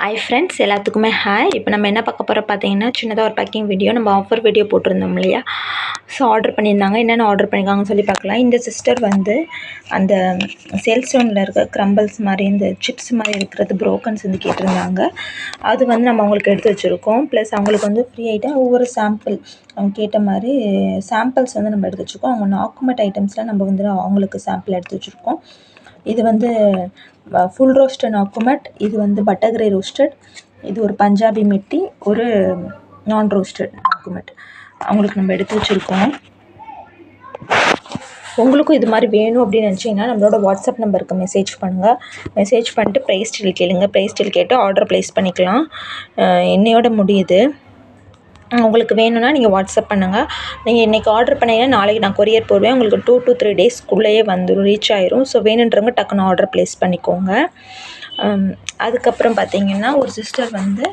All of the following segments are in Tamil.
ஹாய் ஃப்ரெண்ட்ஸ், எல்லாத்துக்குமே ஹாய். இப்போ நம்ம என்ன பார்க்க போகிறோம் பார்த்தீங்கன்னா, சின்னதாக ஒரு பேக்கிங் வீடியோ. நம்ம ஆஃபர் வீடியோ போட்டிருந்தோம் இல்லையா? ஸோ ஆர்டர் பண்ணியிருந்தாங்க. என்னென்ன ஆர்டர் பண்ணியிருக்காங்கன்னு சொல்லி பார்க்கலாம். இந்த சிஸ்டர் வந்து அந்த சேல் ஸ்டோனில் இருக்க க்ரம்பிள்ஸ் மாதிரி, இந்த சிப்ஸ் மாதிரி இருக்கிறது ப்ரோக்கன்ஸ் வந்து கேட்டிருந்தாங்க. அது வந்து நம்ம அவங்களுக்கு எடுத்து வச்சுருக்கோம். ப்ளஸ் அவங்களுக்கு வந்து ஃப்ரீ ஐட்டம் ஒவ்வொரு சாம்பிள் அவங்க கேட்ட மாதிரி சாம்பிள்ஸ் வந்து நம்ம எடுத்து வச்சுருக்கோம். அவங்க நாக்குமெட் ஐட்டம்ஸில் நம்ம வந்து அவங்களுக்கு சாம்பிள் எடுத்து வச்சுருக்கோம். இது வந்து ஃபுல் ரோஸ்டட் நாக்குமெட், இது வந்து பட்டர்கிரே ரோஸ்டட், இது ஒரு பஞ்சாபி மிட்டி, ஒரு நான் ரோஸ்டட் நாக்குமெட் அவங்களுக்கு நம்ம எடுத்து வச்சுருக்கோம். உங்களுக்கும் இது மாதிரி வேணும் அப்படின்னு நினச்சிங்கன்னா நம்மளோட வாட்ஸ்அப் நம்பருக்கு மெசேஜ் பண்ணுங்கள். மெசேஜ் பண்ணிட்டு ப்ரைஸ் டீல் கேளுங்க. ப்ரைஸ் டீல் கேட்டு ஆர்டர் ப்ளேஸ் பண்ணிக்கலாம். இன்னையோட முடியுது. உங்களுக்கு வேணும்னா நீங்கள் வாட்ஸ்அப் பண்ணுங்கள். நீங்கள் இன்றைக்கி ஆர்டர் பண்ணிங்கன்னா நாளைக்கு நான் கொரியர் போடுவேன். உங்களுக்கு 2 to 3 டேஸ்க்குள்ளேயே வந்துடும், ரீச் ஆயிரும். ஸோ வேணுன்றவங்க டக்குன்னு ஆர்டர் ப்ளேஸ் பண்ணிக்கோங்க. அதுக்கப்புறம் பார்த்திங்கன்னா ஒரு சிஸ்டர் வந்து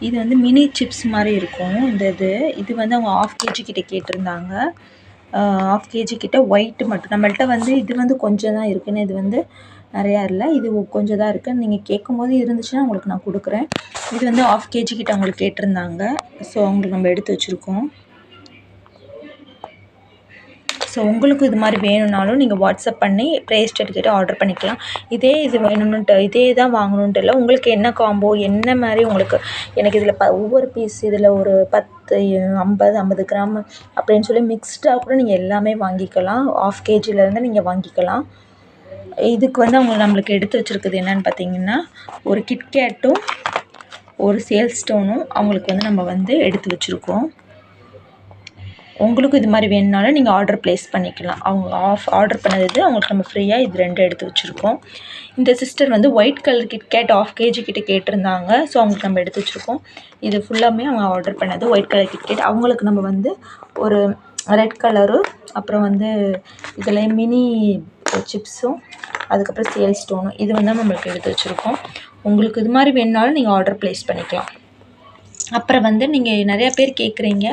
இது வந்து மினி சிப்ஸ் மாதிரி இருக்கும். இது வந்து அவங்க 1/2 kg கிட்ட கேட்டிருந்தாங்க. 1/2 kg கிட்ட ஒயிட்டு மட்டும். நம்மள்ட்ட வந்து இது வந்து கொஞ்சம் தான் இருக்குன்னு, இது வந்து நிறையா இல்லை, இது கொஞ்சம் தான் இருக்குது. நீங்கள் கேட்கும்போது இருந்துச்சுன்னா உங்களுக்கு நான் கொடுக்குறேன். இது வந்து 1/2 kg கிட்ட அவங்களுக்கு கேட்டிருந்தாங்க. ஸோ அவங்களுக்கு நம்ம எடுத்து வச்சுருக்கோம். ஸோ உங்களுக்கு இது மாதிரி வேணும்னாலும் நீங்கள் வாட்ஸ்அப் பண்ணி ப்ரைஸ் டீல் கேட்டு ஆர்டர் பண்ணிக்கலாம். இது வேணும்னுட்டு இதே தான் வாங்கணுன்ட்டு இல்லை. உங்களுக்கு என்ன காம்போ, என்ன மாதிரி உங்களுக்கு, எனக்கு இதில் ஒவ்வொரு பீஸ், இதில் ஒரு 10, 50 கிராம் அப்படின்னு சொல்லி மிக்ஸ்டாக கூட நீங்கள் எல்லாமே வாங்கிக்கலாம். 1/2 kgலேருந்து நீங்கள் வாங்கிக்கலாம். இதுக்கு வந்து அவங்க நம்மளுக்கு எடுத்து வச்சுருக்குது என்னென்னு பார்த்தீங்கன்னா, ஒரு கிட்கேட்டும் ஒரு சேல் ஸ்டோனும் அவங்களுக்கு வந்து நம்ம வந்து எடுத்து வச்சுருக்கோம். உங்களுக்கும் இது மாதிரி வேணுனாலும் நீங்கள் ஆர்டர் ப்ளேஸ் பண்ணிக்கலாம். அவங்க ஆர்டர் பண்ணது அவங்களுக்கு நம்ம ஃப்ரீயாக இது 2 எடுத்து வச்சுருக்கோம். இந்த சிஸ்டர் வந்து ஒயிட் கலர் கிட்கேட் 1/2 kg கிட்ட கேட்டிருந்தாங்க. ஸோ அவங்களுக்கு நம்ம எடுத்து வச்சுருக்கோம். இது ஃபுல்லாமே அவங்க ஆர்டர் பண்ணது ஒயிட் கலர் கிட்கேட். அவங்களுக்கு நம்ம வந்து ஒரு ரெட் கலரு, அப்புறம் வந்து இதில் மினி சிப்ஸும், அதுக்கப்புறம் சேல் ஸ்டோனும் இது வந்து நம்மளுக்கு எடுத்து வச்சுருக்கோம். உங்களுக்கு இது மாதிரி வேணுனாலும் நீங்கள் ஆர்டர் ப்ளேஸ் பண்ணிக்கலாம். அப்புறம் வந்து நீங்கள் நிறையா பேர் கேட்குறீங்க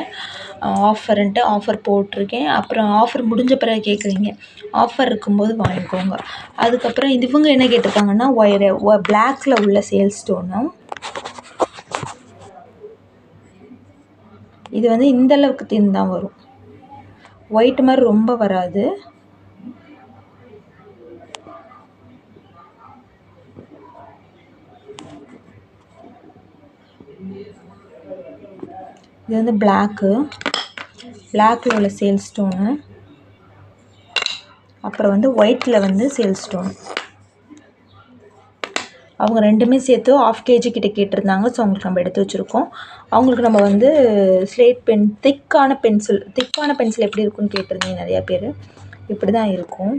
ஆஃபருன்ட்டு, ஆஃபர் போட்டிருக்கேன். அப்புறம் ஆஃபர் முடிஞ்ச பிறகு கேட்குறீங்க. ஆஃபர் இருக்கும்போது வாங்கிக்கோங்க. அதுக்கப்புறம் இவங்க என்ன கேட்டிருக்காங்கன்னா, பிளாக்கில் உள்ள சேல் ஸ்டோனும், இது வந்து இந்தளவுக்கு தின் தான் வரும், ஒயிட் மாதிரி ரொம்ப வராது. இது வந்து பிளாக்கில் உள்ள சேல் ஸ்டோனு, அப்புறம் வந்து ஒயிட்டில் வந்து சேல் ஸ்டோன். அவங்க ரெண்டுமே சேர்த்து 1/2 kg கிட்ட கேட்டிருந்தாங்க. ஸோ அவங்களுக்கு நம்ம எடுத்து வச்சுருக்கோம். அவங்களுக்கு நம்ம வந்து ஸ்லேட் பென், திக்கான பென்சில் எப்படி இருக்குன்னு கேட்டிருந்தீங்க நிறையா பேர். இப்படி தான் இருக்கும்,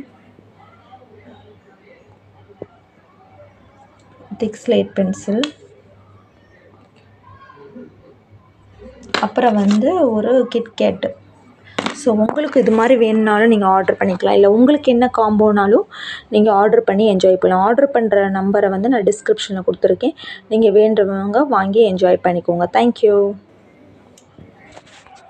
திக் ஸ்லேட் பென்சில். அப்புறம் வந்து ஒரு கிட்கேட்டு. ஸோ உங்களுக்கு இது மாதிரி வேணுனாலும் நீங்கள் ஆர்டர் பண்ணிக்கலாம். இல்லை உங்களுக்கு என்ன காம்போனாலும் நீங்கள் ஆர்டர் பண்ணி என்ஜாய் பண்ணலாம். ஆர்டர் பண்ணுற நம்பரை வந்து நான் டிஸ்கிரிப்ஷனில் கொடுத்துருக்கேன். நீங்கள் வேண்டுறவங்க வாங்கி என்ஜாய் பண்ணிக்கோங்க. தேங்க்யூ.